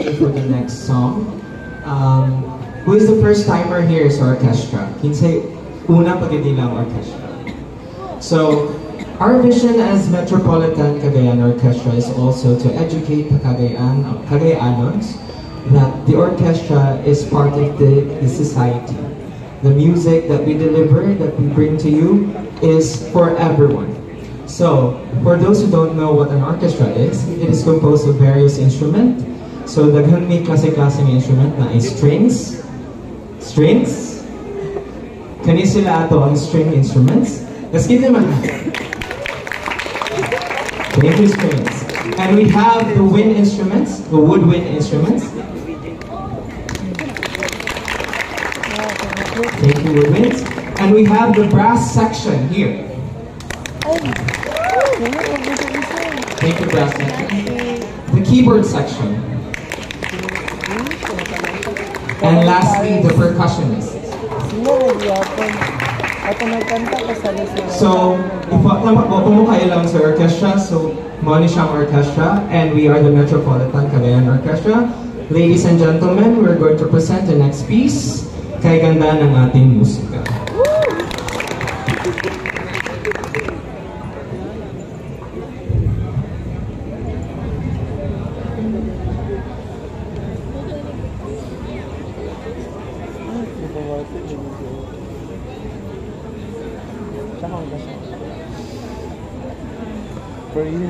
me for the next song. Who is the first timer here sa orchestra? Kinsay una pagdidilang orchestra. So, our vision as Metropolitan Cagayan Orchestra is also to educate the Cagayanons that the orchestra is part of the society. The music that we deliver, that we bring to you, is for everyone. So, for those who don't know what an orchestra is, it is composed of various instruments. So, daghan may klase-klaseng instrument na ay strings. Strings? Kani sila ato ang string instruments. Let's give them a hand. Thank you, strings. And we have the wind instruments, the woodwind instruments. Thank you, woodwinds. And we have the brass section here. Thank you, brass section. The keyboard section. And lastly, the percussionists. So, pumukay lang sa orchestra. So, mali siyang orchestra. And we are the Metropolitan Cagayan Orchestra. Ladies and gentlemen, we're going to present the next piece. Kay ganda ng ating musika. For you.